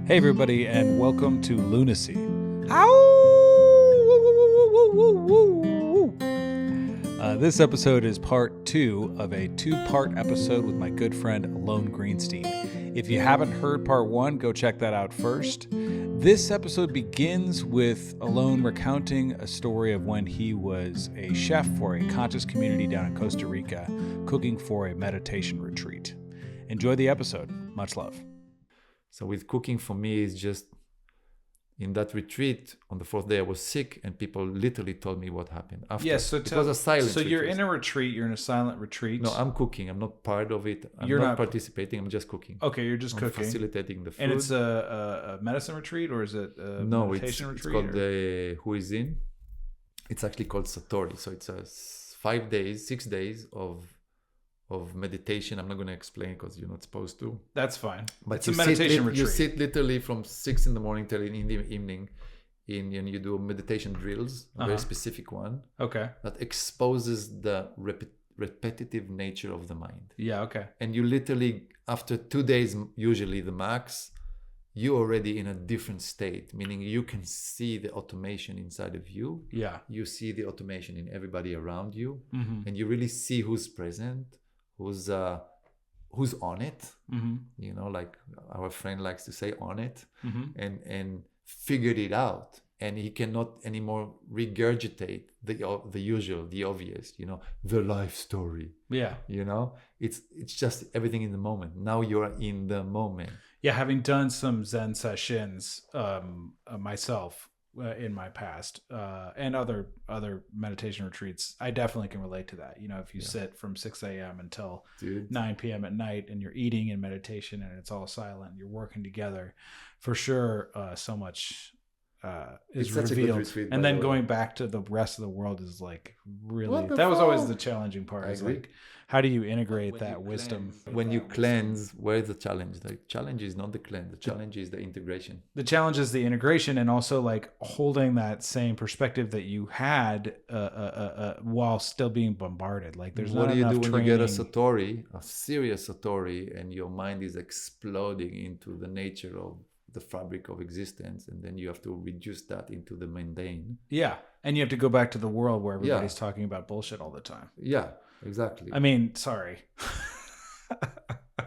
Hey, everybody, and welcome to Lunacy. This episode is part 2 of a 2-part episode with my good friend Alon Greenstein. If you haven't heard part 1, go check that out first. This episode begins with Alon recounting a story of when he was a chef for a conscious community down in Costa Rica, cooking for a meditation retreat. Enjoy the episode. Much love. So with cooking for me is just in that retreat on the 4th day I was sick and people literally told me what happened after. Yes, so it was a silent So you're retreat. in a retreat, you're in a silent retreat. No, I'm cooking. I'm not part of it. You're not not participating. I'm just cooking. Okay, you're just I'm cooking. facilitating the food. And it's a medicine retreat, or is it a meditation it's retreat? called Who Is In. It's actually called Satori. So it's a 5 days, 6 days of meditation. I'm not going to explain because you're not supposed to. That's fine. But it's a meditation retreat. You sit literally from 6 in the morning till in the evening, and you do meditation drills, a very specific one. Okay. That exposes the repetitive nature of the mind. Yeah. Okay. And you literally, after 2 days, usually the max, you're already in a different state, meaning you can see the automation inside of you. Yeah. You see the automation in everybody around you, Mm-hmm. and you really see who's present, who's on it. Mm-hmm. You know, like our friend likes to say, on it, Mm-hmm. and figured it out. And he cannot anymore regurgitate the usual, the obvious, the life story. Yeah. It's just everything in the moment. Now you're in the moment. Yeah. Having done some Zen sessions myself in my past and other meditation retreats, I definitely can relate to that. If you sit from 6 a.m. until 9 p.m. at night and you're eating in meditation and it's all silent, and you're working together, for sure, so much is revealed. And then going back to the rest of the world is like really, that was always the challenging part. Is like, how do you integrate that wisdom? When you cleanse, where is the challenge? The challenge is not the cleanse. The challenge is the integration. The challenge is the integration, and also like holding that same perspective that you had while still being bombarded. Like there's what not do you enough do when training. you get a satori, a serious satori, and your mind is exploding into the nature of the fabric of existence, and then you have to reduce that into the mundane. Yeah, and you have to go back to the world where everybody's talking about bullshit all the time. Yeah, exactly. I mean, sorry.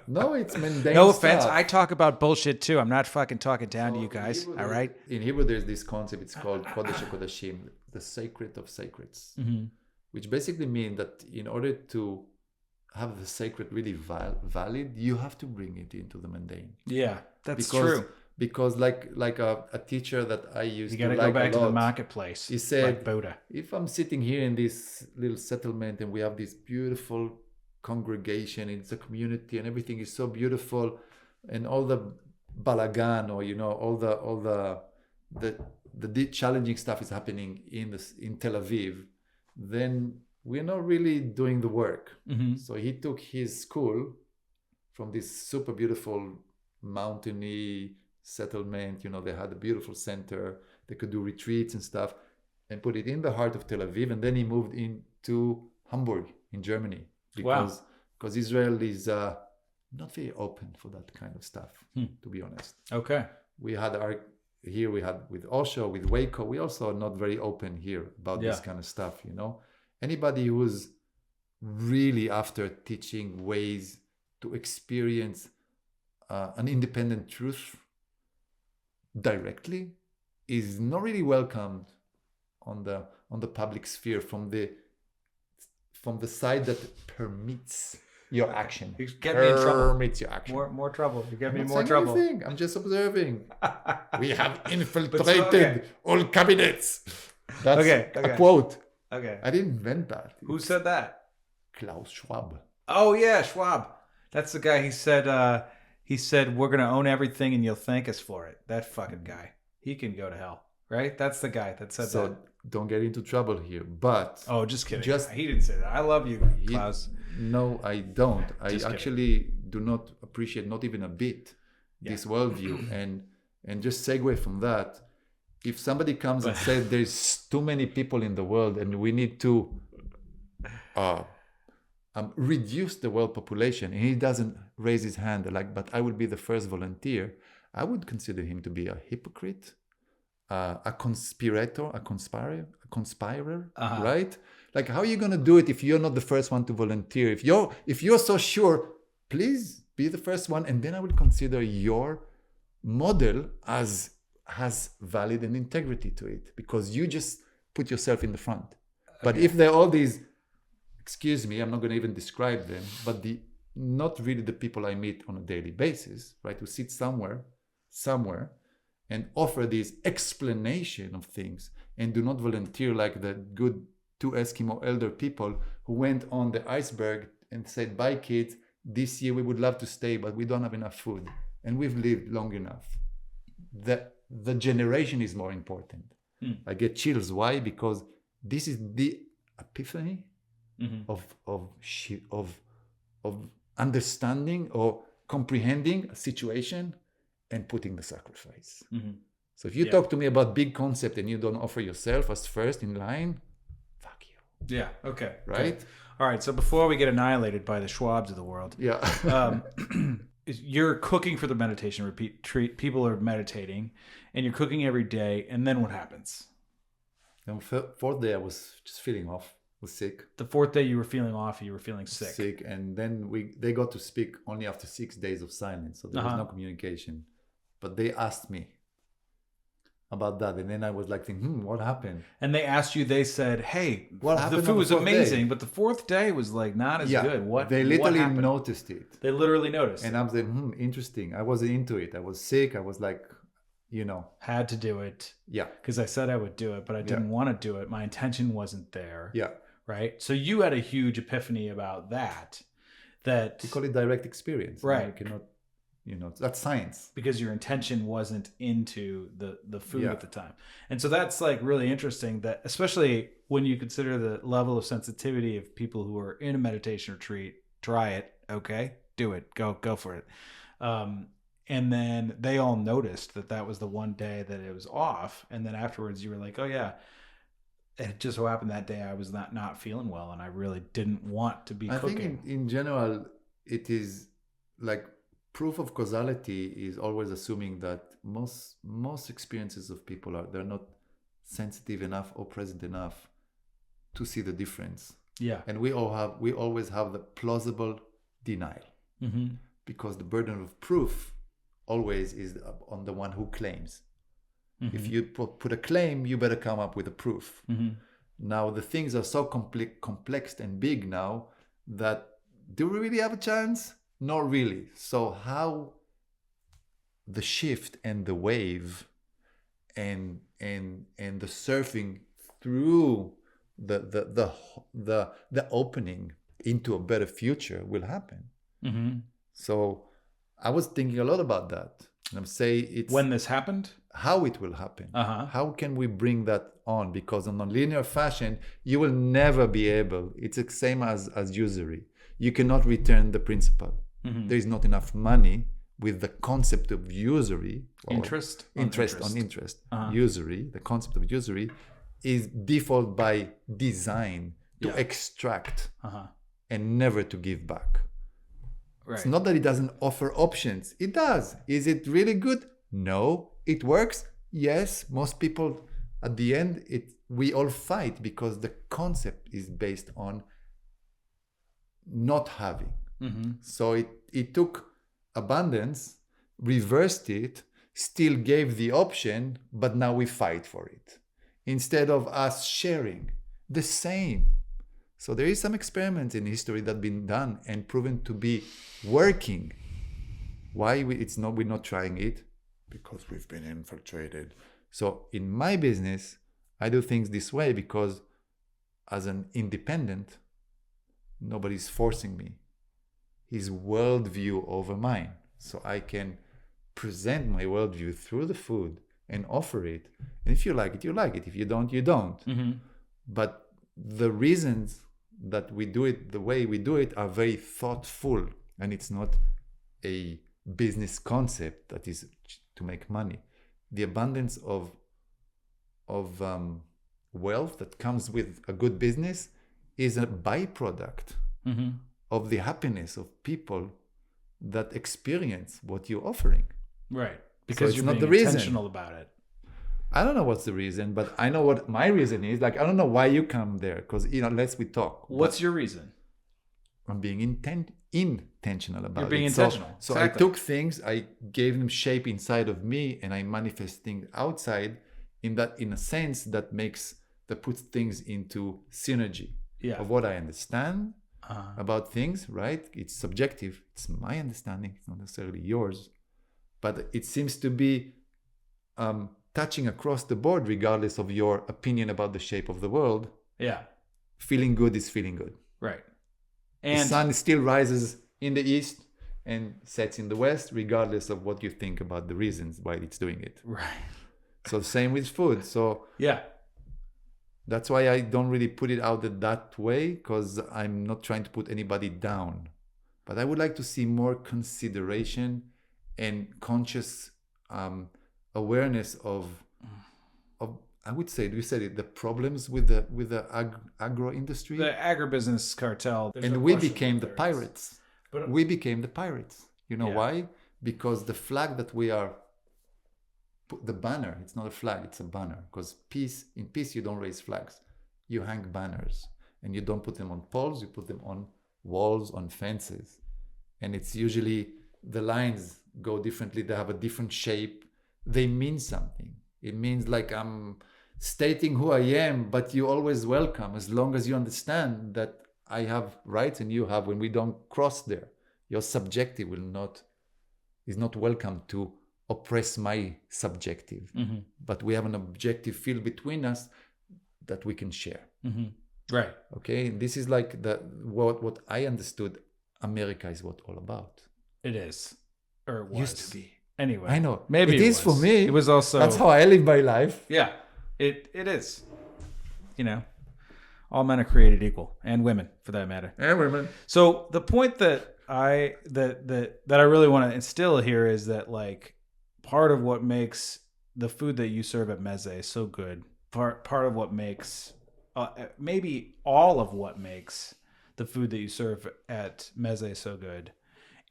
No, it's mundane. No offense, stuff. I talk about bullshit too. I'm not fucking talking down to you guys. Hebrew, all right. In Hebrew, there's this concept. It's called Kodesh HaKodashim, the sacred of sacreds, which basically means that in order to have the sacred really valid, you have to bring it into the mundane. Yeah, that's true. Because like a teacher that I used You got to like go back a lot, to the marketplace. he said, like Buddha. If I'm sitting here in this little settlement and we have this beautiful congregation, it's a community and everything is so beautiful, and all the balagan, or all the challenging stuff is happening in Tel Aviv, then we're not really doing the work. So he took his school from this super beautiful mountainy settlement. They had a beautiful center, they could do retreats and stuff, and put it in the heart of Tel Aviv. And then he moved into Hamburg in Germany because Israel is not very open for that kind of stuff, to be honest. Okay. We had with Osho, with Waco, we also are not very open here about this kind of stuff. Anybody who's really after teaching ways to experience an independent truth directly is not really welcomed on the public sphere from the side that permits your action. You get me in trouble. Permits your action. More trouble. You get me I'm not more saying trouble. anything. I'm just observing. We have infiltrated all cabinets. That's a quote. Okay. I didn't invent that. Who said that? Klaus Schwab. Oh yeah, Schwab. That's the guy. He said we're gonna own everything and you'll thank us for it. That fucking guy. He can go to hell, right? That's the guy that said that. So don't get into trouble here. But just kidding. He didn't say that. I love you, Klaus. No, I don't. I actually do not appreciate, not even a bit, this worldview. And just segue from that. If somebody comes and says there's too many people in the world and we need to reduce the world population, and he doesn't raise his hand but I will be the first volunteer, I would consider him to be a hypocrite, a conspirator, a conspirer, right? Like, how are you going to do it if you're not the first one to volunteer? If you're so sure, please be the first one, and then I would consider your model as has valid and integrity to it, because you just put yourself in the front. But if they're all these, excuse me, I'm not going to even describe them, but not really the people I meet on a daily basis, right? Who sit somewhere, and offer this explanation of things and do not volunteer like the good two Eskimo elder people who went on the iceberg and said, bye kids, this year we would love to stay, but we don't have enough food and we've lived long enough. The generation is more important. I get chills. Why? Because this is the epiphany of understanding or comprehending a situation and putting the sacrifice. So if you talk to me about big concept and you don't offer yourself as first in line, fuck you. Yeah. Okay. Right? Okay. All right. So before we get annihilated by the Schwabs of the world, you're cooking for the meditation retreat. People are meditating and you're cooking every day. And then what happens? And fourth day I was just feeling off, was sick. The fourth day you were feeling off, you were feeling sick. And then they got to speak only after 6 days of silence. So there was no communication. But they asked me about that. And then I was like thinking, what happened? And they asked you, they said, hey, what happened? The food was amazing, but the fourth day was like not as good. They literally noticed it. They literally noticed. And I was like, interesting. I wasn't into it. I was sick. I was like, had to do it. Yeah. Because I said I would do it, but I didn't want to do it. My intention wasn't there. Yeah. Right. So you had a huge epiphany about that. We call it direct experience. Right. You cannot, that's science. Because your intention wasn't into the food at the time. And so that's like really interesting, that especially when you consider the level of sensitivity of people who are in a meditation retreat, try it. Okay. Do it. Go for it. And then they all noticed that was the one day that it was off. And then afterwards you were like, oh yeah, it just so happened that day I was not feeling well and I really didn't want to be cooking. I think in general, it is like proof of causality is always assuming that most experiences of people they're not sensitive enough or present enough to see the difference. Yeah. And we always have the plausible denial, because the burden of proof always is on the one who claims. If you put a claim, you better come up with a proof. Now the things are so complex and big now that do we really have a chance? Not really. So how the shift and the wave and the surfing through the opening into a better future will happen. So I was thinking a lot about that. And I'm saying it's when this happened, how it will happen. How can we bring that on? Because in non-linear fashion, you will never be able. It's the same as usury. You cannot return the principal. There is not enough money with the concept of usury. Interest on interest. Usury, the concept of usury is default by design to extract and never to give back. Right. It's not that it doesn't offer options. It does. Is it really good? No. It works? Yes. Most people, at the end, we all fight because the concept is based on not having. So it took abundance, reversed it, still gave the option, but now we fight for it. Instead of us sharing the same. So there is some experiments in history that have been done and proven to be working. Why we're not trying it? Because we've been infiltrated. So in my business, I do things this way because as an independent, nobody's forcing me. His worldview over mine. So I can present my worldview through the food and offer it. And if you like it, you like it. If you don't, you don't. But the reasons that we do it the way we do it are very thoughtful, and it's not a business concept that is to make money. The abundance of wealth that comes with a good business is a byproduct of the happiness of people that experience what you're offering. Right. Because it's you're not being the reason. intentional about it. I don't know what's the reason, but I know what my reason is. Like, I don't know why you come there, because, unless we talk. What's But your reason? I'm being intentional about You're being it. intentional. So Exactly. I took things, I gave them shape inside of me, and I manifest things outside in a sense that puts things into synergy of what I understand about things, right? It's subjective. It's my understanding. It's not necessarily yours. But it seems to be touching across the board, regardless of your opinion about the shape of the world. Yeah. Feeling good is feeling good. Right. And the sun still rises in the east and sets in the west, regardless of what you think about the reasons why it's doing it. Right. So same with food. So yeah, that's why I don't really put it out that way, because I'm not trying to put anybody down. But I would like to see more consideration and conscious awareness of I would say, you said it, the problems with the agro industry. the agribusiness cartel. And we became the pirates. We became the pirates. You know why? Because the flag that we are, the banner, it's not a flag, it's a banner. Because in peace, you don't raise flags. You hang banners. And you don't put them on poles, you put them on walls, on fences. And it's usually, the lines go differently, they have a different shape. They mean something. It means like I'm stating who I am, but you're always welcome as long as you understand that I have rights and you have. When we don't cross there, your subjective is not welcome to oppress my subjective. Mm-hmm. But we have an objective field between us that we can share. Mm-hmm. Right. Okay. This is like what I understood America is all about. It is, or it was. Used to be. Anyway, I know. Maybe it is for me. It was also. That's how I live my life. Yeah, it is. All men are created equal, and women, for that matter. And women. So the point that I really want to instill here is that, like, part of what makes the food that you serve at MeZé so good, part of what makes, maybe all of what makes the food that you serve at MeZé so good,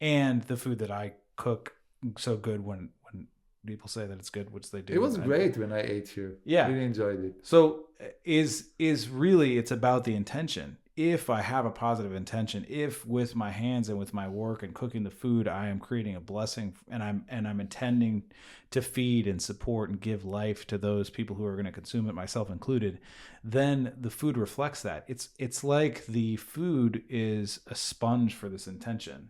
and the food that I cook so good when people say that it's good, which they do. It was great when I ate here. Yeah. Really enjoyed it. So is really, it's about the intention. If I have a positive intention, if with my hands and with my work and cooking the food, I am creating a blessing, and I'm intending to feed and support and give life to those people who are going to consume it, myself included, then the food reflects that. It's like the food is a sponge for this intention.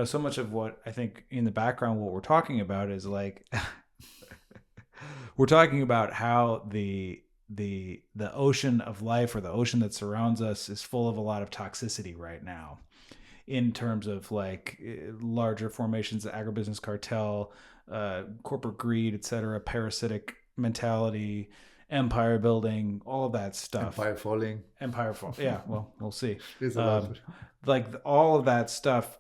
So much of what I think in the background, what we're talking about is like, we're talking about how the ocean of life, or the ocean that surrounds us, is full of a lot of toxicity right now, in terms of like larger formations, the agribusiness cartel, corporate greed, etc., parasitic mentality, empire building, all of that stuff. Empire falling. Yeah, well, we'll see. Like all of that stuff.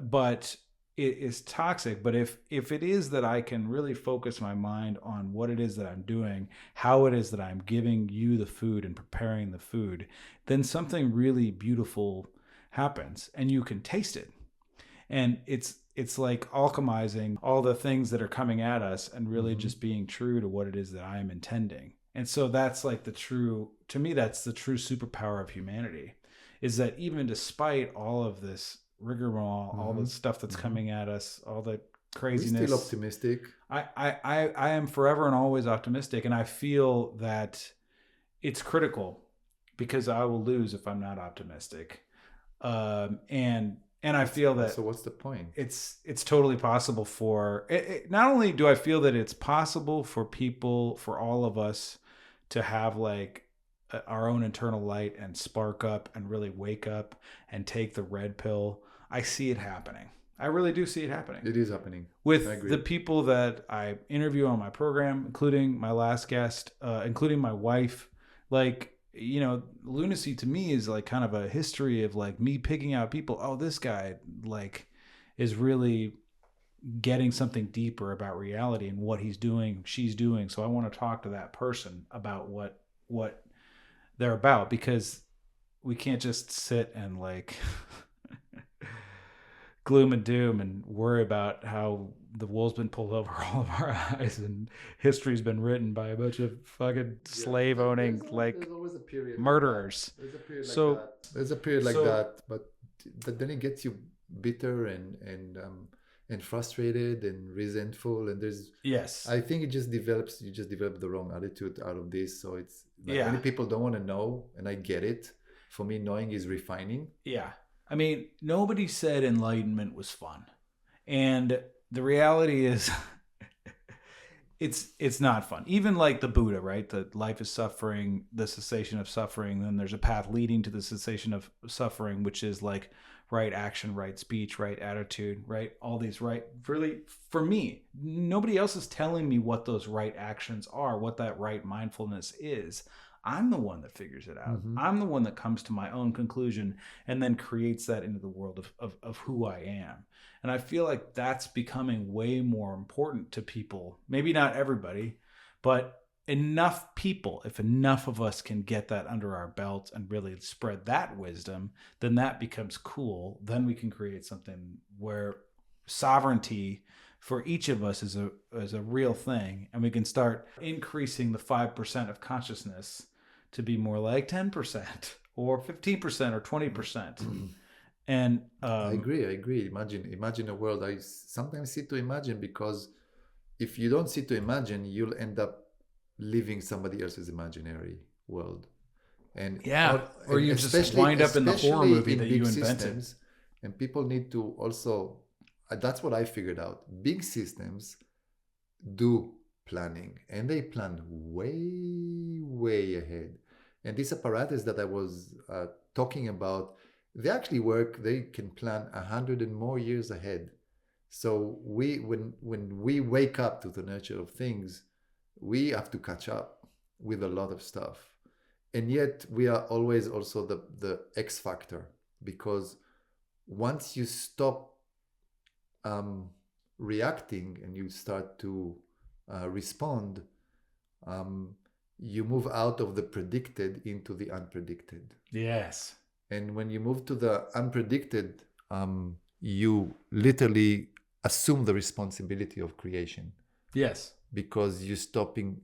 But it is toxic. But if it is that I can really focus my mind on what it is that I'm doing, how it is that I'm giving you the food and preparing the food, then something really beautiful happens, and you can taste it. And it's like alchemizing all the things that are coming at us, and really just being true to what it is that I am intending. And so that's like that's the true superpower of humanity, is that even despite all of this rigmarole, all the stuff that's coming at us, all the craziness. We're still optimistic. I am forever and always optimistic, and I feel that it's critical, because I will lose if I'm not optimistic. And I feel that. So what's the point? It's totally possible for not only do I feel that it's possible for people, for all of us, to have like our own internal light and spark up and really wake up and take the red pill. I see it happening. I really do see it happening. It is happening. With the people that I interview on my program, including my last guest, including my wife. Like, Lunacy to me is like kind of a history of like me picking out people. Oh, this guy like is really getting something deeper about reality and what he's doing, she's doing. So I want to talk to that person about what they're about, because we can't just sit and like gloom and doom and worry about how the wool's been pulled over all of our eyes, and history's been written by a bunch of fucking slave owning There's always a period murderers. like that. There's a period like So that. There's a period like so that, but then it gets you bitter and frustrated and resentful. And there's, yes, I think it just develops. You just develop the wrong attitude out of this. So it's like yeah, many people don't want to know, and I get it. For me, knowing is refining. yeah. I mean, nobody said enlightenment was fun, and the reality is, it's not fun. Even like the Buddha, right? That life is suffering, the cessation of suffering. Then there's a path leading to the cessation of suffering, which is like right action, right speech, right attitude, right? All these right. Really, for me, nobody else is telling me what those right actions are, what that right mindfulness is. I'm the one that figures it out. Mm-hmm. I'm the one that comes to my own conclusion and then creates that into the world of who I am. And I feel like that's becoming way more important to people. Maybe not everybody, but enough people, if enough of us can get that under our belt and really spread that wisdom, then that becomes cool. Then we can create something where sovereignty for each of us is a real thing. And we can start increasing the 5% of consciousness to be more like 10% or 15% or 20%. And I agree. Imagine a world. I sometimes sit to imagine, because if you don't sit to imagine, you'll end up living somebody else's imaginary world. And yeah, or and you just wind up in the horror movie that you invented. Systems, and people need to also. That's what I figured out. Big systems do planning, and they plan way ahead. And this apparatus that I was talking about, they actually work. They can plan 100 and more years ahead. So when we wake up to the nature of things, we have to catch up with a lot of stuff. And yet we are always also the X factor, because once you stop reacting and you start to respond, you move out of the predicted into the unpredicted. Yes. And when you move to the unpredicted, you literally assume the responsibility of creation. Yes. Because you stop being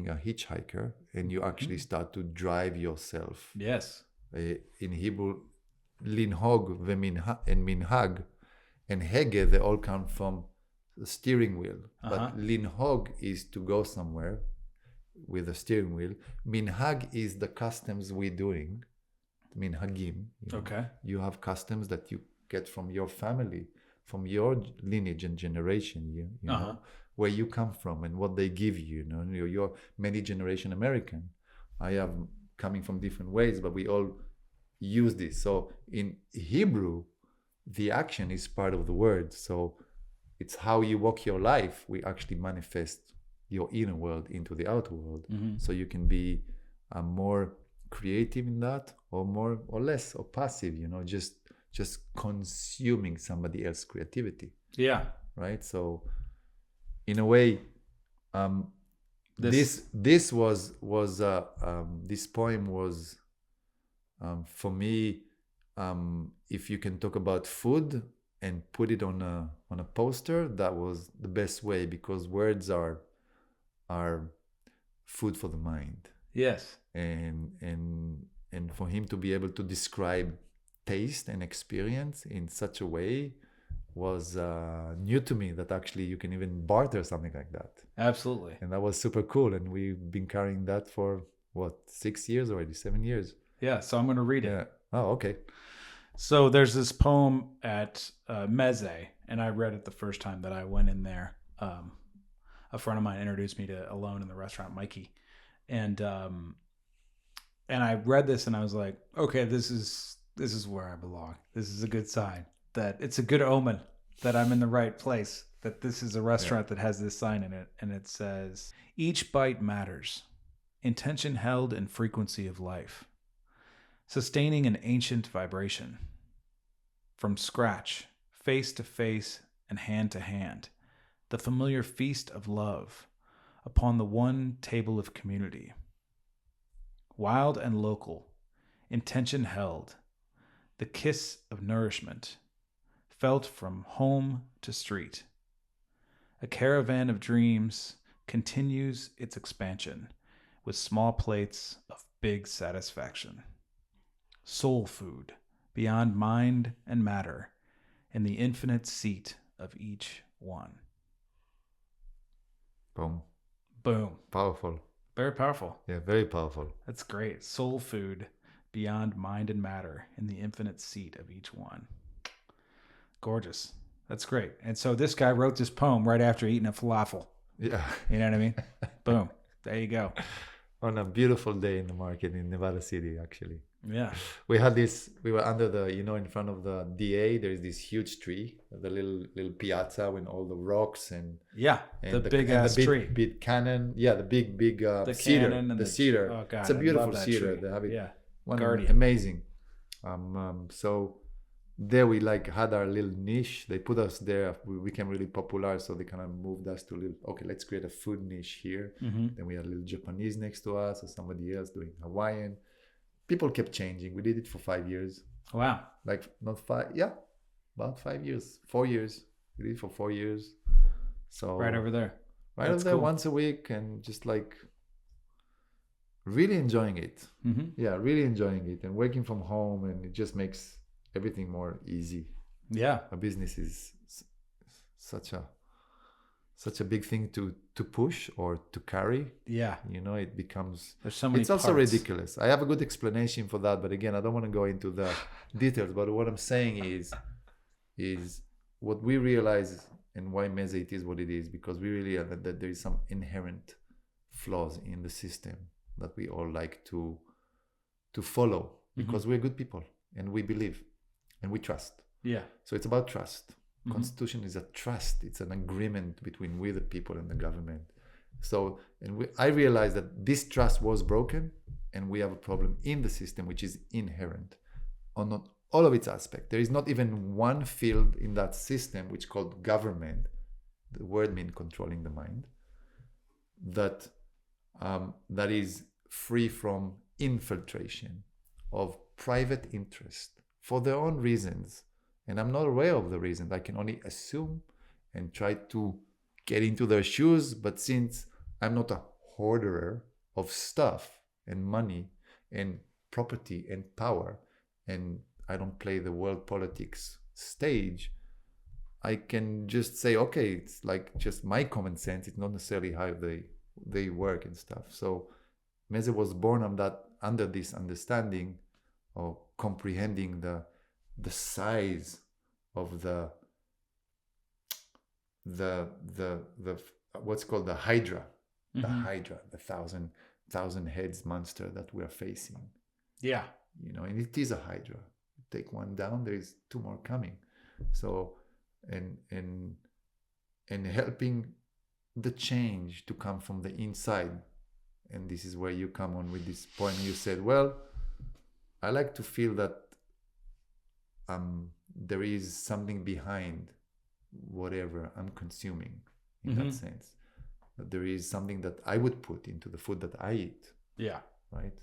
a hitchhiker, and you actually start to drive yourself. Yes. In Hebrew, linhog and minhag and hege, they all come from the steering wheel. But linhog is to go somewhere with a steering wheel. Minhag is the customs we're doing. Minhagim. Okay. You have customs that you get from your family, from your lineage and generation. You know where you come from and what they give you. You're many generation American. I am coming from different ways, but we all use this. So in Hebrew, the action is part of the word. So it's how you walk your life. We actually manifest your inner world into the outer world. So you can be more creative in that, or more or less, or passive, just consuming somebody else's creativity. Yeah. Right. So in a way, this poem was for me, if you can talk about food and put it on a poster, that was the best way, because words are food for the mind. Yes. And for him to be able to describe taste and experience in such a way was new to me, that actually you can even barter something like that. Absolutely. And that was super cool. And we've been carrying that for 6 years already, 7 years. Yeah. So I'm going to read it. Oh, okay. So there's this poem at MeZé, and I read it the first time that I went in there. A friend of mine introduced me to Alon in the restaurant, Mikey. And I read this and I was like, okay, this is where I belong. This is a good sign, that it's a good omen that I'm in the right place, that this is a restaurant that has this sign in it. And it says, each bite matters, intention held in frequency of life, sustaining an ancient vibration. From scratch, face to face and hand to hand, the familiar feast of love upon the one table of community. Wild and local, intention held, the kiss of nourishment, felt from home to street, A caravan of dreams continues its expansion with small plates of big satisfaction. Soul food beyond mind and matter in the infinite seat of each one. Boom. Boom. Powerful. Very powerful. Yeah, very powerful. That's great. Soul food beyond mind and matter in the infinite seat of each one. Gorgeous. That's great. And so this guy wrote this poem right after eating a falafel. Yeah. You know what I mean? Boom. There you go. On a beautiful day in the market in Nevada City, actually. Yeah. We were under the, in front of the DA, there is this huge tree, the little piazza with all the rocks and Yeah. The big ass tree. Big cannon. Yeah, the big the cedar. cannon and the cedar. Oh God, it's a beautiful cedar. Tree. They have it. Yeah. Guardian. Amazing. So there we had our little niche. They put us there. We became really popular, so they kind of moved us to let's create a food niche here. Mm-hmm. Then we had a little Japanese next to us, or somebody else doing Hawaiian. People kept changing. We did it for 5 years. Wow. Not 5, yeah, about 5 years, 4 years. We did it for 4 years. So right over there. Right over there, cool. Once a week, and just really enjoying it. Mm-hmm. Yeah, really enjoying it, and working from home, and it just makes everything more easy. Yeah, a business is such a big thing to push or to carry. Yeah, it becomes. There's so many. It's also ridiculous. I have a good explanation for that, but again, I don't want to go into the details. But what I'm saying is what we realize and why MeZé it is what it is, because we really realize that there is some inherent flaws in the system that we all like to follow, because we're good people and we believe and we trust. Yeah. So it's about trust. Constitution is a trust. It's an agreement between we the people and the government. So, I realized that this trust was broken, and we have a problem in the system which is inherent on not all of its aspects. There is not even one field in that system which called government, the word means controlling the mind, that is free from infiltration of private interest for their own reasons. And I'm not aware of the reasons. I can only assume and try to get into their shoes. But since I'm not a hoarder of stuff and money and property and power, and I don't play the world politics stage, I can just say, okay, it's just my common sense. It's not necessarily how they work and stuff. So MeZé was born under this understanding of comprehending the size of the what's called the Hydra, the Hydra, the thousand heads monster that we are facing. Yeah, and it is a Hydra. You take one down, there is 2 more coming. So, and helping the change to come from the inside. And this is where you come on with this point. You said, well, I like to feel that there is something behind whatever I'm consuming, in that sense. That there is something that I would put into the food that I eat. Yeah. Right?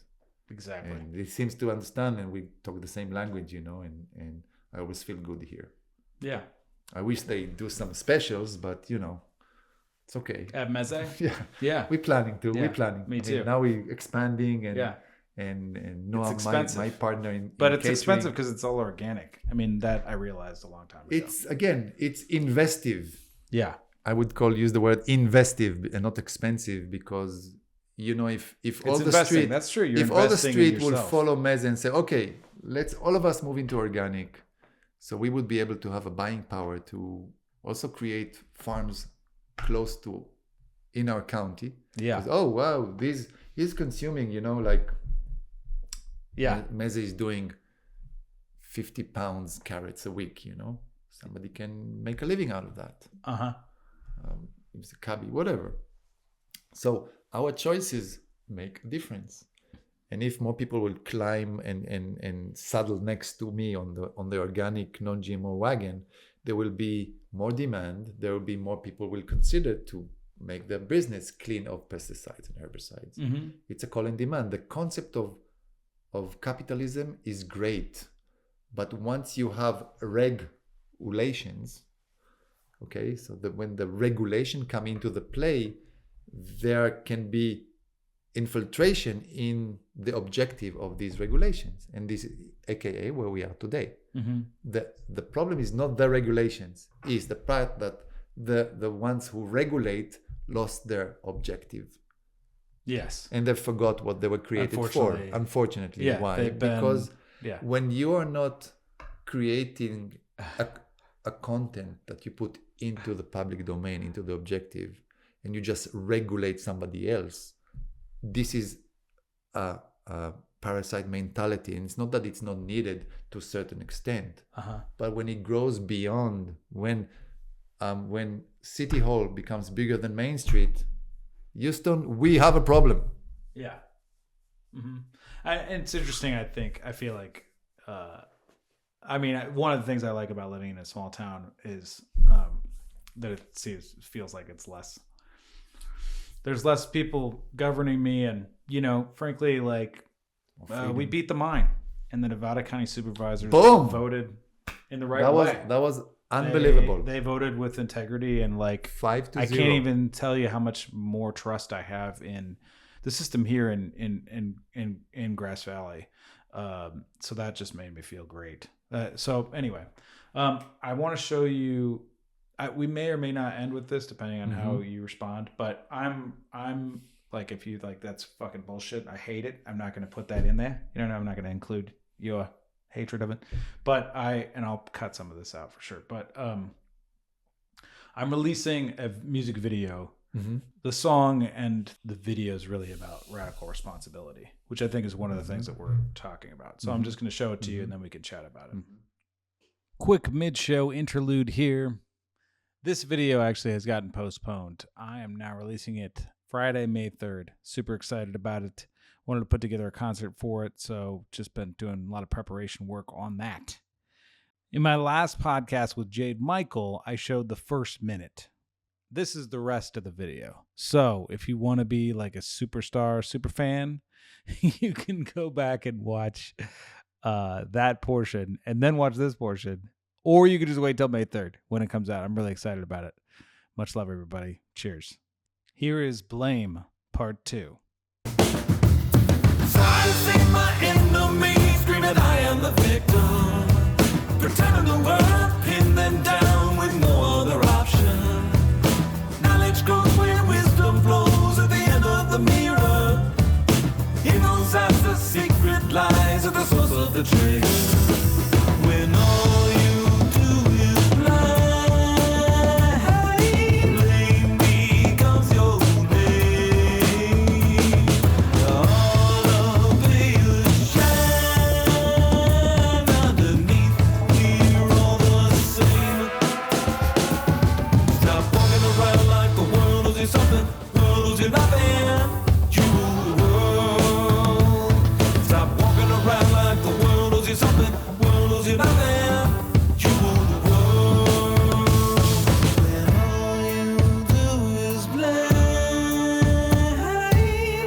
Exactly. And it seems to understand, and we talk the same language, and I always feel good here. Yeah. I wish they do some specials, but it's okay. At MeZé? Yeah. Yeah. We're planning to. Yeah. We're planning. Me too. Now we're expanding, and yeah. And Noah, my partner in but it's catering. Expensive because it's all organic. I mean, that I realized a long time ago. It's investive. Yeah. I would use the word investive and not expensive, because if all the street, that's true. If all the street will follow MeZé and say, okay, let's all of us move into organic, so we would be able to have a buying power to also create farms close to in our county. Yeah. Oh wow, he's consuming, yeah, MeZé is doing 50 pounds carrots a week. Somebody can make a living out of that. It's a cabbie, whatever. So our choices make a difference. And if more people will climb and saddle next to me on the organic non-GMO wagon, there will be more demand. There will be more people will consider to make their business clean of pesticides and herbicides. It's a call and demand. The concept of capitalism is great, but once you have regulations, Okay, so that when the regulation come into the play, there can be infiltration in the objective of these regulations, and this is aka where we are today. Mm-hmm. The problem is not the regulations, is the part that the ones who regulate lost their objective. Yes. And they forgot what they were created for. Unfortunately. Yeah, why? Because when you are not creating a content that you put into the public domain, into the objective, and you just regulate somebody else, this is a parasite mentality. And it's not that it's not needed to a certain extent, but when it grows beyond, when City Hall becomes bigger than Main Street, Houston, we have a problem. Yeah. Mm-hmm. And it's interesting, I feel like, one of the things I like about living in a small town is that it feels like it's less. There's less people governing me, and frankly, like we beat the mine, and the Nevada County Supervisors voted in the right way. That was unbelievable. They voted with integrity, and like 5-0. I can't even tell you how much more trust I have in the system here in Grass Valley. So that just made me feel great. So anyway, I want to show you. We may or may not end with this depending on how you respond. But I'm like, if you like, that's fucking bullshit. I hate it. I'm not going to put that in there. I'm not going to include your hatred of it. But I'll cut some of this out for sure. But I'm releasing a music video. The song and the video is really about radical responsibility, which I think is one of the things that we're talking about. So I'm just going to show it to you, and then we can chat about it. Quick mid-show interlude here. This video actually has gotten postponed. I am now releasing it Friday, May 3rd. Super excited about it. Wanted to put together a concert for it, so just been doing a lot of preparation work on that. In my last podcast with Jade Michael, I showed the first minute. This is the rest of the video. So if you want to be like a superstar, super fan, you can go back and watch that portion and then watch this portion. Or you can just wait till May 3rd when it comes out. I'm really excited about it. Much love, everybody. Cheers. Here is Blame, Part 2. Silencing my enemies, screaming I am the victim. Pretending the world, pin them down with no other option. Knowledge goes where wisdom flows at the end of the mirror. Evils as the secret lies at the source of the truth. When all you do is lie, blame becomes your name. All of the shine underneath, we're all the same. Stop walking around like the world owes you something, world owes you nothing. You rule the world. Stop walking around like the world owes you something, world owes you nothing. You rule the world. When all you do is blame,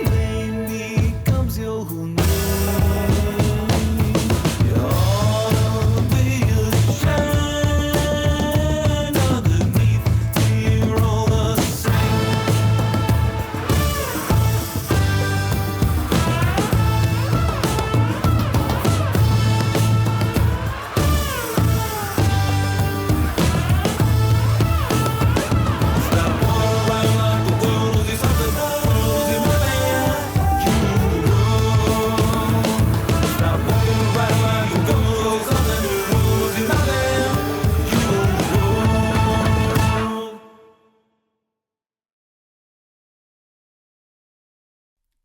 blame becomes your name. You ought to be ashamed underneath, we're all the same. Stop walking around like the world owes you something, world owes you nothing. You rule the world. Stop walking around like the world owes you something, world owes you nothing. You rule the world.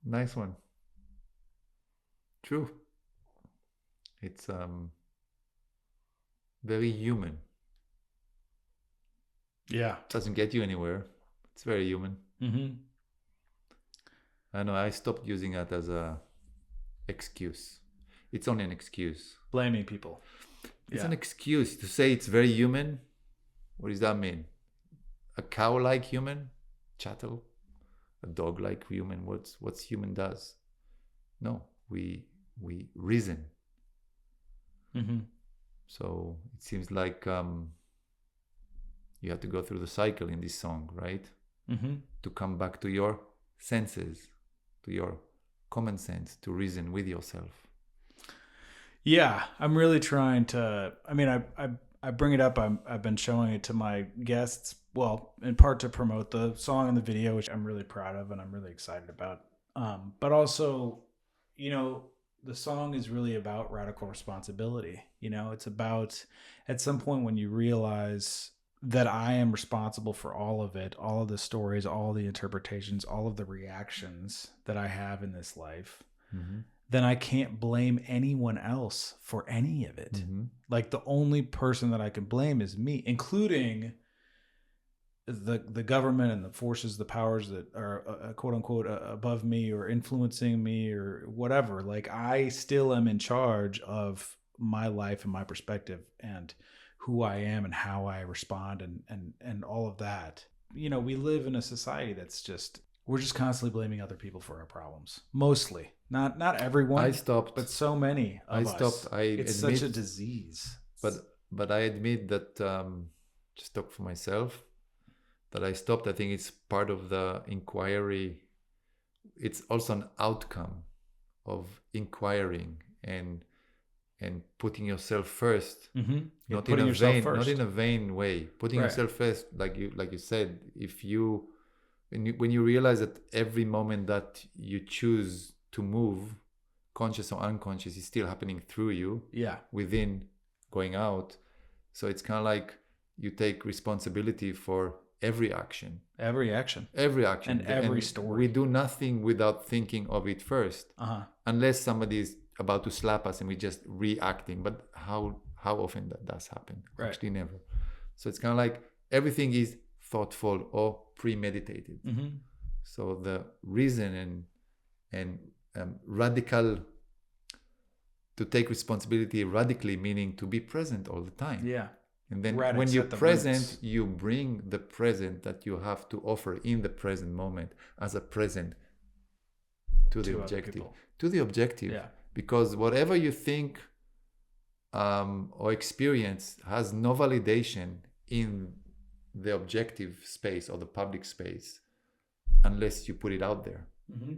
Nice one. True. It's very human. Yeah. Doesn't get you anywhere. It's very human. Mm-hmm. I know. I stopped using that as a excuse. It's only an excuse. Blaming people. It's Yeah. an excuse to say it's very human. What does that mean? A cow-like human, chattel. A dog-like human. What's human does? No, we reason. Mm-hmm. So it seems like you have to go through the cycle in this song, right? Mm-hmm. To come back to your senses, to your common sense, to reason with yourself. Yeah, I'm really trying to. I mean, I bring it up. I've been showing it to my guests. Well, in part to promote the song and the video, which I'm really proud of and I'm really excited about. But also, you know, the song is really about radical responsibility. You know, it's about at some point when you realize that I am responsible for all of it, all of the stories, all the interpretations, all of the reactions that I have in this life. Mm-hmm. Then I can't blame anyone else for any of it. Mm-hmm. Like the only person that I can blame is me, including the government and the forces, the powers that are quote unquote above me or influencing me or whatever. Like I still am in charge of my life and my perspective and who I am and how I respond and all of that. You know, we live in a society that's just, we're just constantly blaming other people for our problems. Mostly. Not everyone. I stopped. But so many of us. I stopped. It's such a disease. But I admit that, just talk for myself, that I stopped. I think it's part of the inquiry. It's also an outcome of inquiring and putting yourself first. Mm-hmm. Yeah, Not in a vain way. Putting Right. yourself first, like you said. When you realize that every moment that you choose to move, conscious or unconscious, is still happening through you. Yeah. Within going out. So it's kind of like you take responsibility for every action. Every action. And every story. We do nothing without thinking of it first. Uh-huh. Unless somebody is about to slap us and we're just reacting. But how often that does happen? Right. Actually never. So it's kind of like everything is thoughtful or premeditated. Mm-hmm. So the reason and radical, to take responsibility radically, meaning to be present all the time. Yeah. And then Radix when you're at the present, roots. you bring the present that you have to offer in the present moment as a present to the To other objective. people. To the objective. Yeah. Because whatever you think or experience has no validation in the objective space or the public space unless you put it out there. Mm-hmm.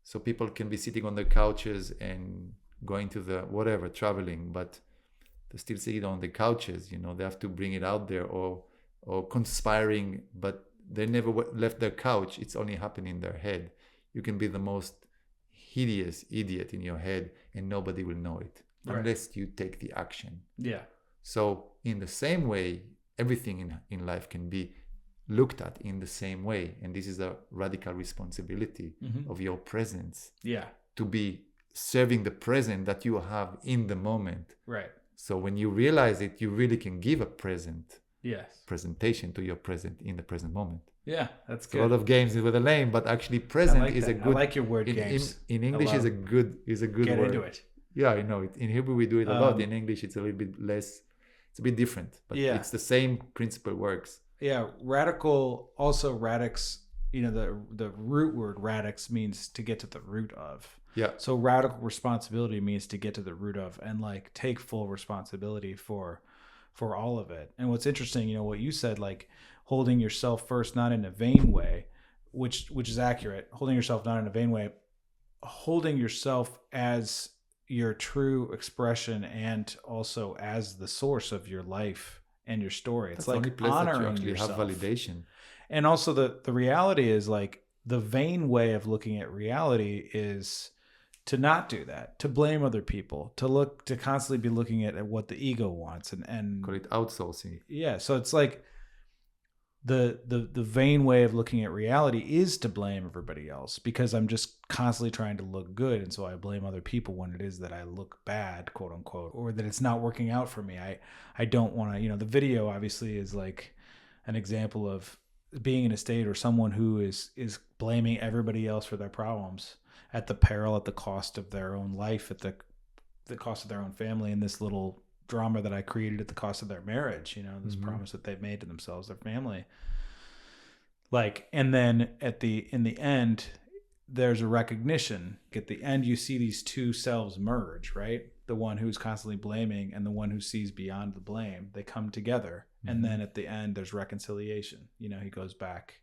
So people can be sitting on their couches and going to the whatever, traveling, but they're still sitting on the couches. You know, they have to bring it out there, or conspiring, but they never left their couch. It's only happening in their head. You can be the most hideous idiot in your head and nobody will know it. Right. Unless you take the action. Yeah. So in the same way, everything in life can be looked at in the same way. And this is a radical responsibility of your presence. Yeah. To be serving the present that you have in the moment. Right. So when you realize it, you really can give a presentation to your present in the present moment. Yeah, that's good. A lot of games with a name, but actually present is a good. I like your word games. In English is a good Get word. into it. Yeah, I know it. In Hebrew we do it a lot. In English it's a little bit less. It's a bit different, but it's the same principle works. Yeah, radical. Also, radix. You know, the root word radix means to get to the root of. Yeah. So radical responsibility means to get to the root of and like take full responsibility for all of it. And what's interesting, you know, what you said, like holding yourself first, not in a vain way, which is accurate. Holding yourself not in a vain way, holding yourself as your true expression and also as the source of your life and your story. It's That's like the only place honoring that you actually yourself. have validation. And also the reality is like the vain way of looking at reality is to not do that, to blame other people, to constantly be looking at what the ego wants and Call it outsourcing. Yeah. So it's like the vain way of looking at reality is to blame everybody else because I'm just constantly trying to look good. And so I blame other people when it is that I look bad, quote unquote, or that it's not working out for me. I don't want to, you know, the video obviously is like an example of being in a state or someone who is blaming everybody else for their problems at the peril, at the cost of their own life, at the cost of their own family, and this little drama that I created at the cost of their marriage, you know, this promise that they've made to themselves, their family. Like, and then in the end, there's a recognition. At the end, you see these two selves merge, right? The one who's constantly blaming and the one who sees beyond the blame. They come together. And then at the end, there's reconciliation. You know, he goes back,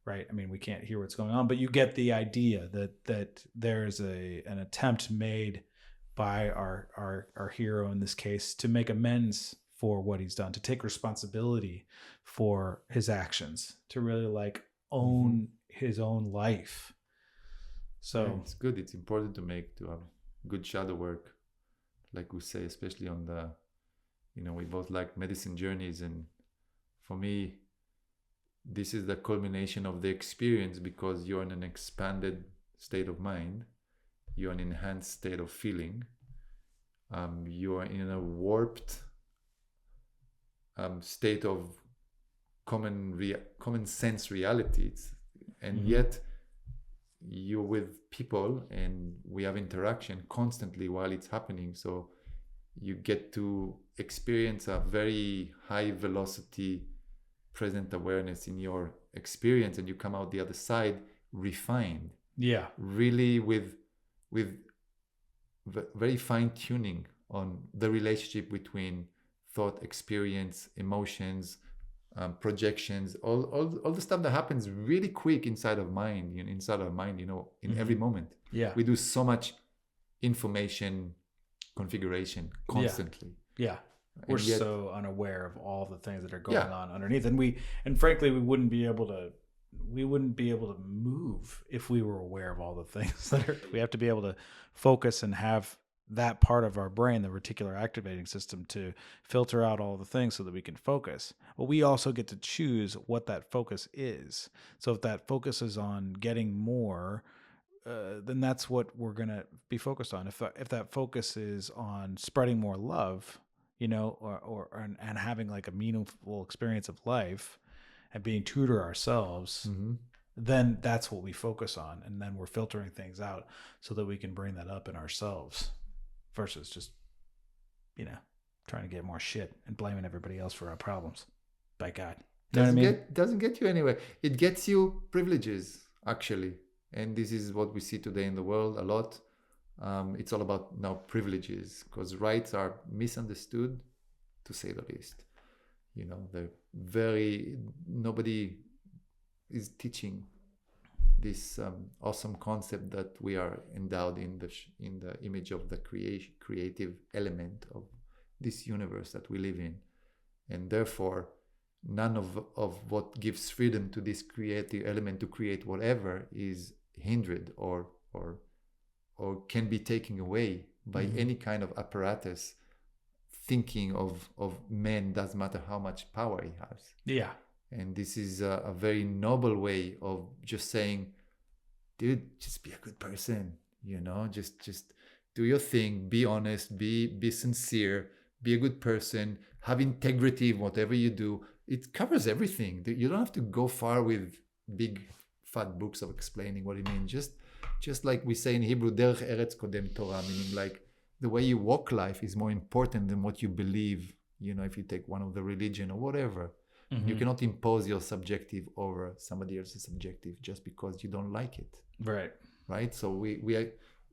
right? I mean, we can't hear what's going on, but you get the idea that there's an attempt made by our hero in this case to make amends for what he's done, to take responsibility for his actions, to really like own his own life. So yeah, it's good. It's important to have good shadow work, like we say, especially on the, you know, we both like medicine journeys, and for me, this is the culmination of the experience, because you're in an expanded state of mind, you're in an enhanced state of feeling, you are in a warped state of common sense realities, and yet you're with people and we have interaction constantly while it's happening, so you get to experience a very high velocity present awareness in your experience, and you come out the other side refined, really with very fine tuning on the relationship between thought, experience, emotions, projections, all the stuff that happens really quick inside our mind, you know, in every moment. We do so much information configuration constantly. We're yet, so unaware of all the things that are going on underneath, and frankly, we wouldn't be able to move if we were aware of all the things that are. We have to be able to focus and have that part of our brain, the reticular activating system, to filter out all the things so that we can focus. But we also get to choose what that focus is. So if that focus is on getting more, then that's what we're going to be focused on. If that focus is on spreading more love, you know, and having like a meaningful experience of life and being true to ourselves, then that's what we focus on. And then we're filtering things out so that we can bring that up in ourselves versus just, you know, trying to get more shit and blaming everybody else for our problems. By God. You know what I mean? Doesn't get you anywhere. It gets you privileges, actually. And this is what we see today in the world a lot. It's all about now privileges, because rights are misunderstood, to say the least. You know, nobody is teaching this awesome concept that we are endowed in the image of the creative element of this universe that we live in, and therefore none of what gives freedom to this creative element to create whatever is hindered or can be taken away by any kind of apparatus thinking of man, doesn't matter how much power he has. And this is a very noble way of just saying, dude, just be a good person, you know, just do your thing, be honest, be sincere, be a good person, have integrity in whatever you do. It covers everything. You don't have to go far with big fat books of explaining what it means. Just like we say in Hebrew, derech eretz kodem Torah, meaning like the way you walk life is more important than what you believe. You know, if you take one of the religion or whatever, you cannot impose your subjective over somebody else's subjective just because you don't like it. Right. So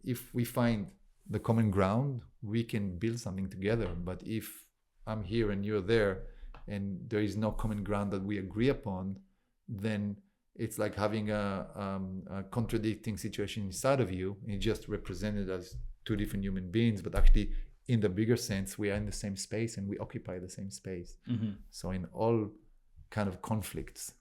if we find the common ground, we can build something together. But if I'm here and you're there, and there is no common ground that we agree upon, then it's like having a contradicting situation inside of you, and it's just represented as two different human beings, but actually in the bigger sense, we are in the same space and we occupy the same space. So in all kind of conflicts,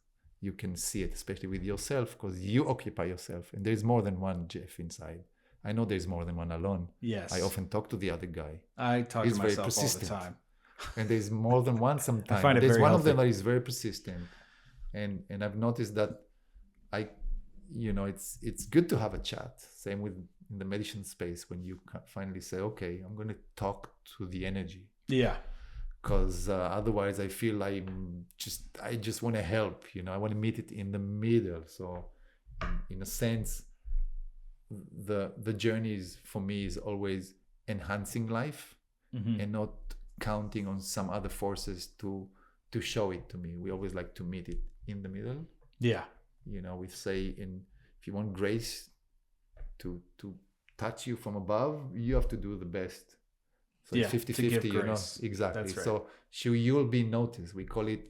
you can see it, especially with yourself, because you occupy yourself, and there's more than one Jeff inside. I know there's more than one Alon. Yes. I often talk to the other guy. I talk to myself all the time. And there's more than one sometimes. I find it there's very one healthy. of them that is very persistent. And I've noticed that it's good to have a chat. Same with in the medicine space, when you finally say, okay, I'm going to talk to the energy. Because otherwise I feel I just want to help, you know, I want to meet it in the middle. So in a sense, the journey for me is always enhancing life and not counting on some other forces to show it to me. We always like to meet it in the middle. You know, we say if if you want grace to touch you from above, you have to do the best. So Yeah, it's to 50-50, give you know. grace. Exactly. That's right. So you'll be noticed. We call it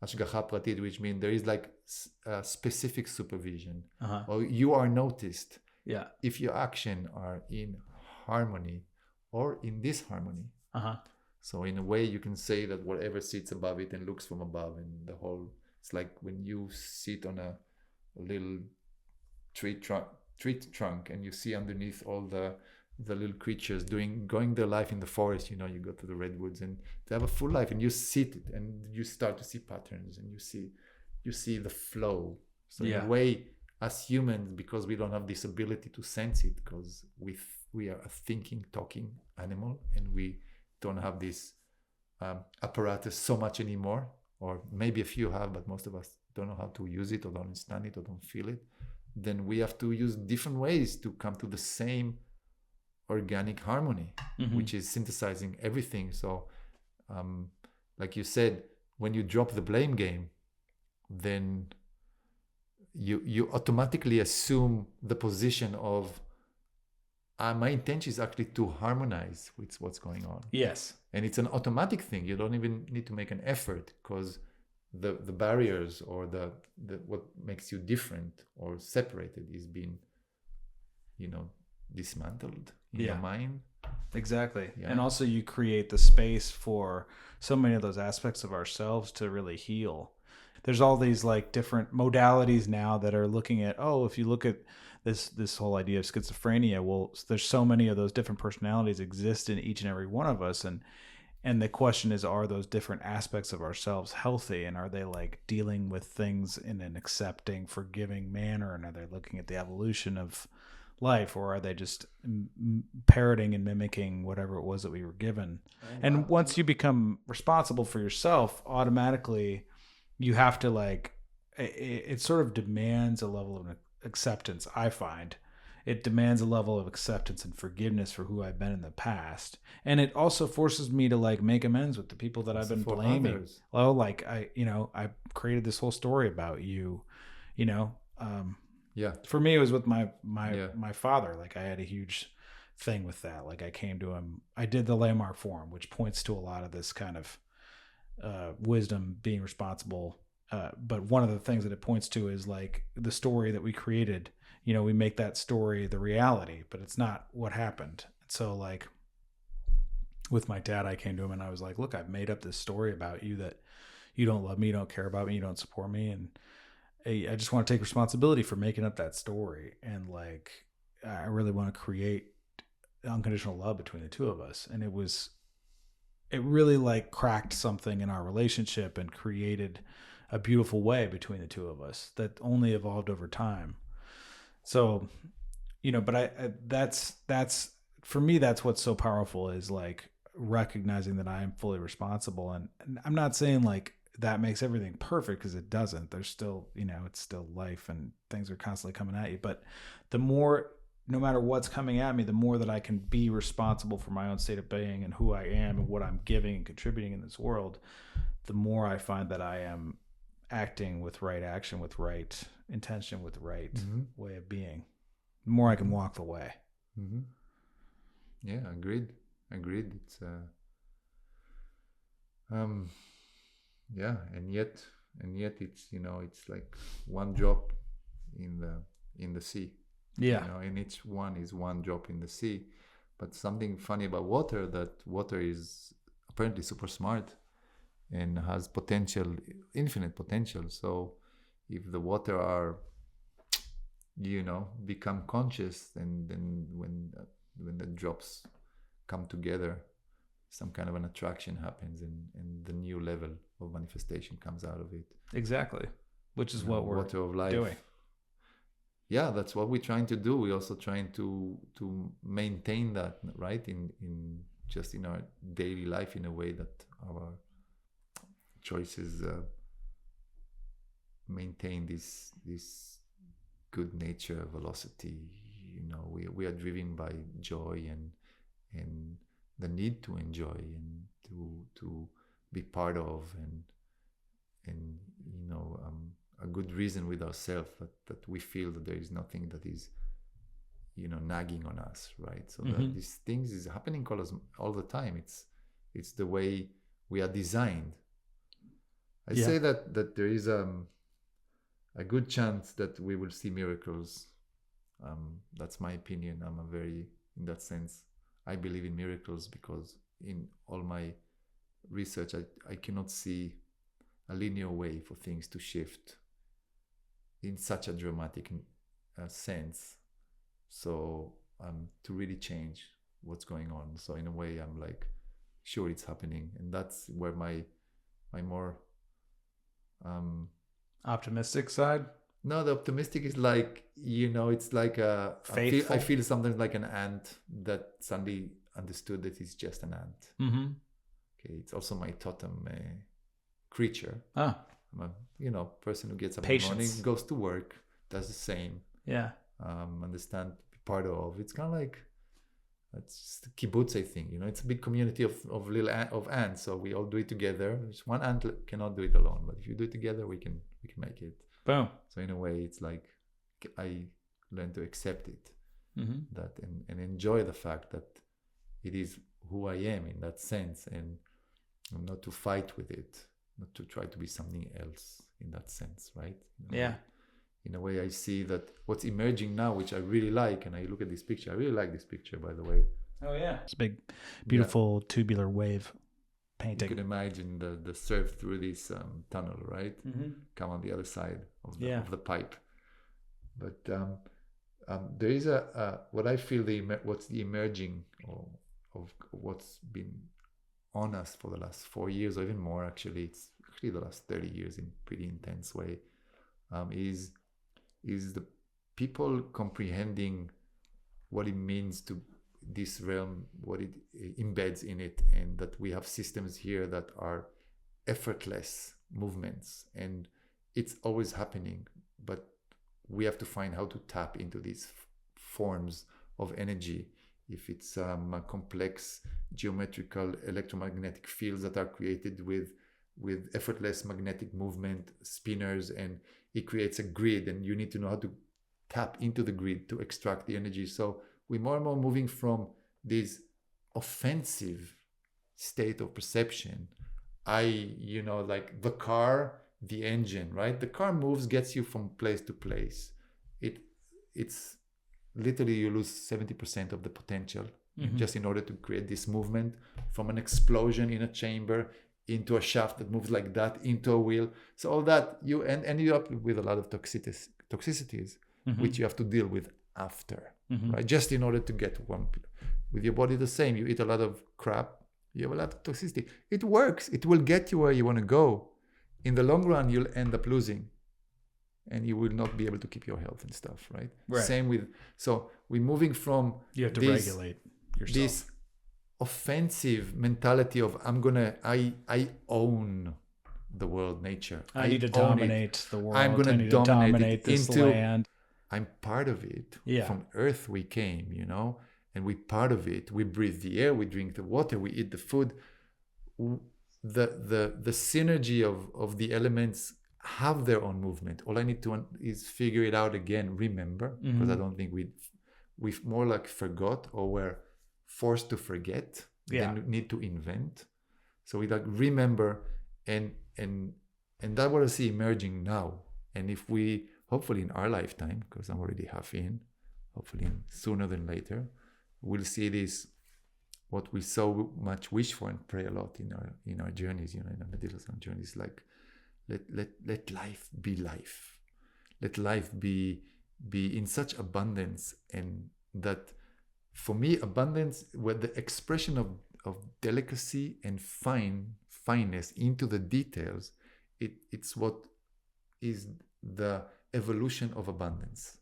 Hashgacha Pratit, which means there is like specific supervision, or you are noticed Yeah. if your action are in harmony or in disharmony. So in a way, you can say that whatever sits above it and looks from above, and the whole, it's like when you sit on a little tree trunk and you see underneath all the little creatures going their life in the forest. You know, you go to the redwoods and they have a full life, and you sit it and you start to see patterns, and you see the flow. So in a way, as humans, because we don't have this ability to sense it, because we are a thinking, talking animal, and we don't have this apparatus so much anymore, or maybe a few have, but most of us don't know how to use it, or don't understand it, or don't feel it. Then we have to use different ways to come to the same organic harmony, which is synthesizing everything. So like you said, when you drop the blame game, then you automatically assume the position of my intention is actually to harmonize with what's going on. Yes. And it's an automatic thing. You don't even need to make an effort, because the barriers or the what makes you different or separated is being, dismantled in your mind. Exactly. Yeah. And also you create the space for so many of those aspects of ourselves to really heal. There's all these like different modalities now that are looking at, if you look at this whole idea of schizophrenia, well, there's so many of those different personalities exist in each and every one of us. And the question is, are those different aspects of ourselves healthy? And are they like dealing with things in an accepting, forgiving manner? And are they looking at the evolution of life, or are they just parroting and mimicking whatever it was that we were given? And once you become responsible for yourself, automatically you have to like, it sort of demands a level of acceptance. I find it demands a level of acceptance and forgiveness for who I've been in the past. And it also forces me to like make amends with the people that I've been blaming. Others. Well, like I created this whole story about you, for me, it was with my father. Like I had a huge thing with that. Like I came to him, I did the landmark for him, which points to a lot of this kind of wisdom, being responsible. But one of the things that it points to is like the story that we created. We make that story the reality, but it's not what happened. So like with my dad, I came to him and I was like, look, I've made up this story about you that you don't love me, you don't care about me, you don't support me. And I just want to take responsibility for making up that story. And like, I really want to create unconditional love between the two of us. And it really like cracked something in our relationship and created a beautiful way between the two of us that only evolved over time. So, but that's for me, that's what's so powerful, is like recognizing that I am fully responsible. And I'm not saying like that makes everything perfect, because it doesn't. There's still, it's still life and things are constantly coming at you. But the more, no matter what's coming at me, the more that I can be responsible for my own state of being and who I am and what I'm giving and contributing in this world, the more I find that I am acting with right action, with right intention, with right way of being. The more I can walk the way. Yeah, agreed. It's yeah, and yet it's it's like one drop in the sea. Yeah. And each one is one drop in the sea. But something funny about water, that water is apparently super smart and has potential, infinite potential. So if the water are, become conscious, and then when the drops come together, some kind of an attraction happens, and the new level of manifestation comes out of it. Exactly. Which is what we're water of life. doing. Yeah, that's what we're trying to do. We're also trying to maintain that, right, in just in our daily life, in a way that our choices maintain this good nature, velocity. We are driven by joy and the need to enjoy and to be part of and a good reason with ourselves that we feel that there is nothing that is, nagging on us, right? So that these things is happening all the time. It's the way we are designed. I say that there is a good chance that we will see miracles. That's my opinion. In that sense, I believe in miracles because in all my research, I cannot see a linear way for things to shift in such a dramatic sense. So to really change what's going on. So in a way, I'm like, sure, it's happening, and that's where my more optimistic side. No, the optimistic is like, it's like I feel sometimes like an ant that suddenly understood that it's just an ant. Mm-hmm. Okay, it's also my totem creature. I'm a person who gets up Patience. in the morning, goes to work, does the same. Yeah. Understand, be part of. It's kind of like, it's just a kibbutz, I think. It's a big community of little ants, so we all do it together. Just one ant cannot do it alone, but if you do it together, we can make it. Boom. So in a way, it's like I learned to accept it, that and enjoy the fact that it is who I am in that sense, and not to fight with it, not to try to be something else in that sense, right? In a way, I see that what's emerging now, which I really like, and I look at this picture. I really like this picture, by the way. Oh yeah, it's a big, beautiful tubular wave painting. You can imagine the surf through this tunnel, right? Come on the other side of the pipe. But there is what I feel what's the emerging of what's been on us for the last 4 years, or even more. Actually, it's actually the last 30 years in pretty intense way. Is the people comprehending what it means to this realm, what it embeds in it, and that we have systems here that are effortless movements, and it's always happening, but we have to find how to tap into these forms of energy. If it's complex geometrical electromagnetic fields that are created with effortless magnetic movement, spinners, and it creates a grid, and you need to know how to tap into the grid to extract the energy. So we're more and more moving from this offensive state of perception. Like the car, the engine, right? The car moves, gets you from place to place. It's literally, you lose 70% of the potential just in order to create this movement, from an explosion in a chamber into a shaft that moves like that, into a wheel. So all that, you end up with a lot of toxicities, which you have to deal with after, right? Just in order to get one. With your body the same. You eat a lot of crap, you have a lot of toxicity. It works. It will get you where you want to go. In the long run, you'll end up losing, and you will not be able to keep your health and stuff, right? Same with, so we're moving from, you have to regulate yourself. This offensive mentality of I own the world, nature. I need to dominate the world. I'm going to dominate this land. I'm part of it. Yeah. From Earth we came, and we're part of it. We breathe the air, we drink the water, we eat the food. The synergy of the elements have their own movement. All I need to is figure it out again, remember, because I don't think we've more like forgot, or were forced to forget, then need to invent. So we like remember, and that's what I see emerging now. And if we, hopefully in our lifetime, because I'm already half in, hopefully sooner than later, we'll see this, what we so much wish for and pray a lot in our journeys, in our meditation journeys, like let life be life. Let life be in such abundance, and that, for me, abundance, where the expression of delicacy and fineness into the details, it's what is the evolution of abundance,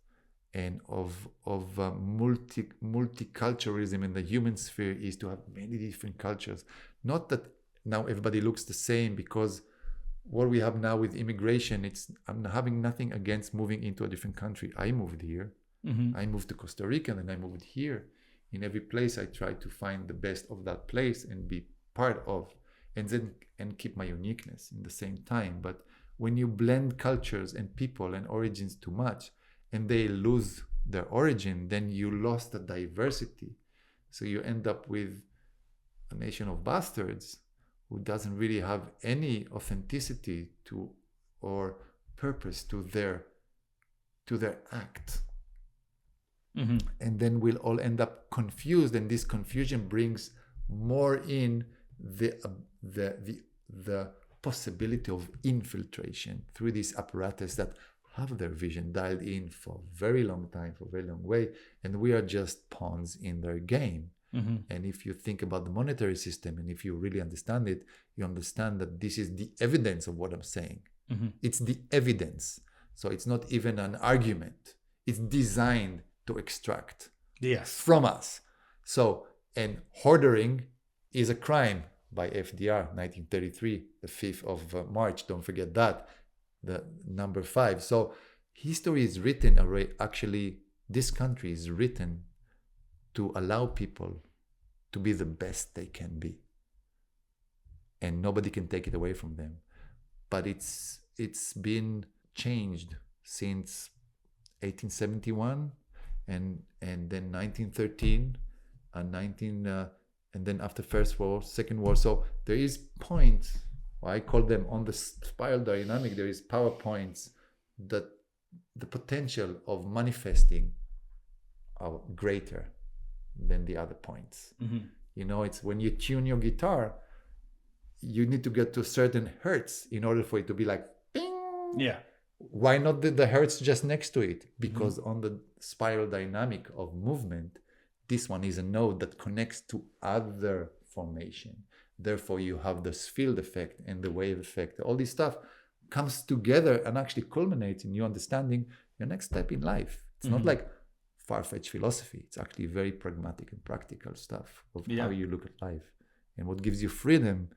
and of multiculturalism in the human sphere, is to have many different cultures. Not that now everybody looks the same, because what we have now with immigration, I'm having nothing against moving into a different country. I moved here. I moved to Costa Rica, and then I moved here. In every place, I try to find the best of that place and be part of, and keep my uniqueness in the same time. But when you blend cultures and people and origins too much and they lose their origin, then you lost the diversity. So you end up with a nation of bastards who doesn't really have any authenticity to or purpose to their act. Mm-hmm. And then we'll all end up confused, and this confusion brings more in the possibility of infiltration through these apparatus that have their vision dialed in for a very long time, for a very long way, and we are just pawns in their game. Mm-hmm. And if you think about the monetary system, and if you really understand it, you understand that this is the evidence of what I'm saying. Mm-hmm. It's the evidence. So it's not even an argument. It's designed to extract from us. So, and hoarding is a crime by FDR, 1933, the 5th of March. Don't forget that, the number 5. So history is written already. Actually, this country is written to allow people to be the best they can be. And nobody can take it away from them. But it's been changed since 1871 and then 1913 and then after First War, Second War. So there is points, I call them on the spiral dynamic, there is power points that the potential of manifesting are greater than the other points. Mm-hmm. You know, it's when you tune your guitar, you need to get to certain hertz in order for it to be like bing. Yeah. Why not the hertz just next to it? Because on the spiral dynamic of movement, this one is a node that connects to other formation. Therefore, you have this field effect and the wave effect. All this stuff comes together and actually culminates in you understanding your next step in life. It's not like far-fetched philosophy. It's actually very pragmatic and practical stuff of how you look at life. And what gives you freedom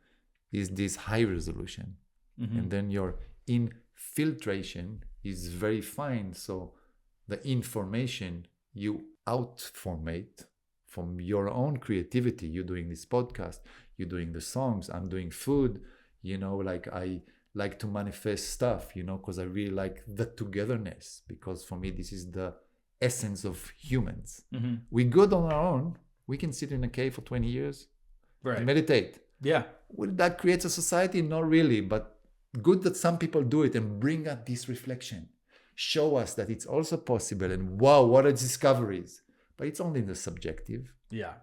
is this high resolution. And then your infiltration is very fine. So the information you outformate from your own creativity. You're doing this podcast, you're doing the songs, I'm doing food, you know, like I like to manifest stuff, you know, because I really like the togetherness, because for me, this is the essence of humans. We're good on our own. We can sit in a cave for 20 years and meditate. Yeah. Will that create a society? Not really, but good that some people do it and bring out this reflection. Show us that it's also possible, and wow, what are discoveries. But it's only in the subjective. Yeah.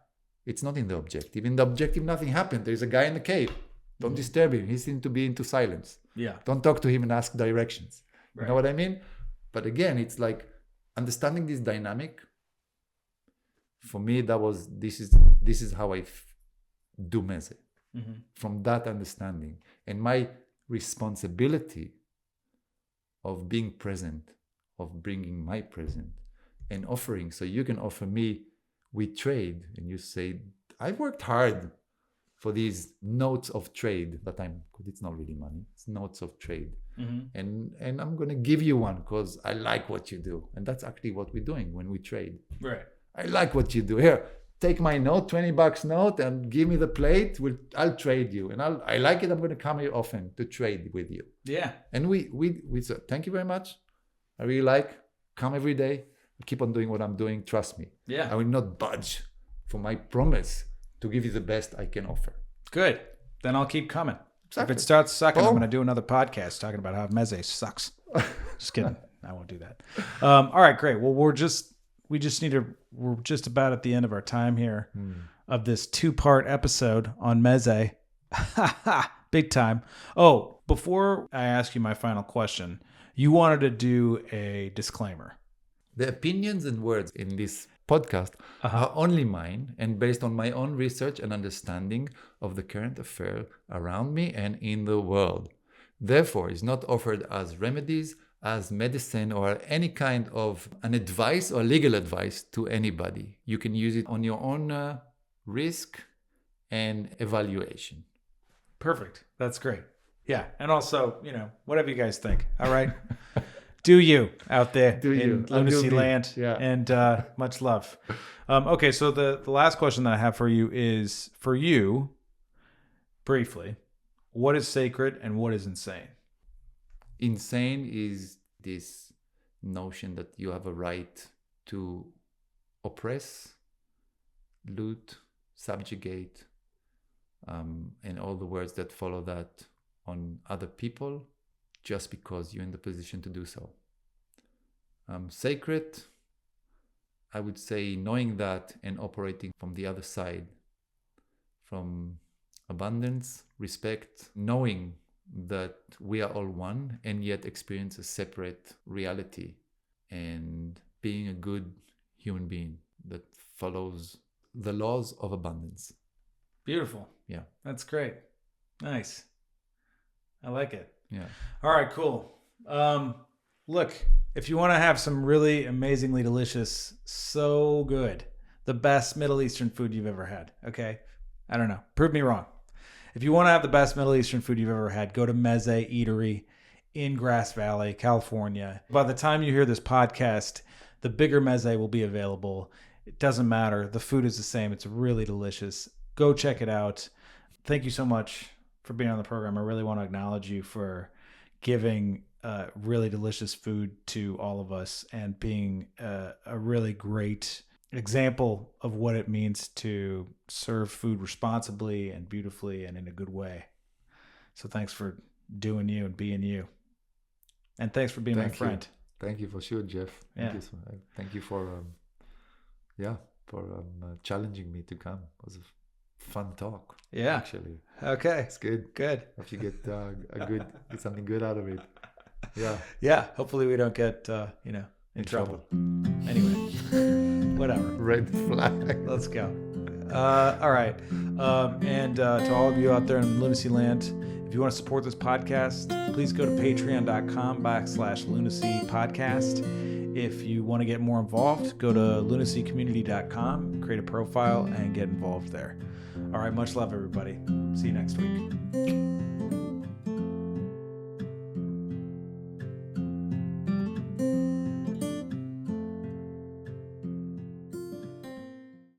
It's not in the objective. In the objective, nothing happened. There's a guy in the cave. Don't disturb him. He seems to be into silence. Yeah. Don't talk to him and ask directions. You know what I mean? But again, it's like understanding this dynamic. For me, this is how I do MeZé. From that understanding. And my responsibility of being present, of bringing my present and offering. So you can offer me, we trade, and you say, I've worked hard for these notes of trade that because it's not really money, it's notes of trade. And I'm going to give you one because I like what you do. And that's actually what we're doing when we trade. Right. I like what you do. Here, take my note, $20 note, and give me the plate. I'll trade you. And I like it. I'm going to come here often to trade with you. Yeah. And we said, thank you very much. I really like, come every day. Keep on doing what I'm doing. Trust me. Yeah. I will not budge for my promise to give you the best I can offer. Good. Then I'll keep coming. Exactly. If it starts sucking, Boom. I'm going to do another podcast talking about how MeZé sucks. Just kidding. I won't do that. All right, great. Well, we're just about at the end of our time here of this 2-part episode on MeZé. Big time. Oh, before I ask you my final question, you wanted to do a disclaimer. The opinions and words in this podcast are only mine and based on my own research and understanding of the current affair around me and in the world. Therefore, it's not offered as remedies, as medicine, or any kind of an advice or legal advice to anybody. You can use it on your own risk and evaluation. Perfect. That's great. Yeah. And also, whatever you guys think. All right. Do you out there in Lunacy land. Yeah. And much love. Okay. So the last question that I have for you is, for you, briefly, what is sacred and what is insane? Insane is this notion that you have a right to oppress, loot, subjugate, and all the words that follow that on other people just because you're in the position to do so. Sacred, I would say, knowing that and operating from the other side, from abundance, respect, knowing that we are all one and yet experience a separate reality, and being a good human being that follows the laws of abundance. Beautiful. Yeah. That's great. Nice. I like it. Yeah. All right, cool. Look, if you want to have some really amazingly delicious, so good, the best Middle Eastern food you've ever had, okay? I don't know. Prove me wrong. If you want to have the best Middle Eastern food you've ever had, go to MeZé Eatery in Grass Valley, California. By the time you hear this podcast, the bigger MeZé will be available. It doesn't matter. The food is the same. It's really delicious. Go check it out. Thank you so much for being on the program. I really want to acknowledge you for giving really delicious food to all of us and being a really great example of what it means to serve food responsibly and beautifully and in a good way. So thanks for doing you and being you. And thanks for being my friend. Thank you for sure, Jeff. Thank you for challenging me to come. It was a fun talk. Yeah. Actually. Okay. It's good. Good. If you get get something good out of it. Yeah. Yeah. Hopefully we don't get in trouble. Anyway, whatever. Red flag. Let's go. All right. And to all of you out there in Lunacy land, if you want to support this podcast, please go to patreon.com/Lunacy podcast. If you want to get more involved, go to lunacycommunity.com, create a profile, and get involved there. All right. Much love, everybody. See you next week.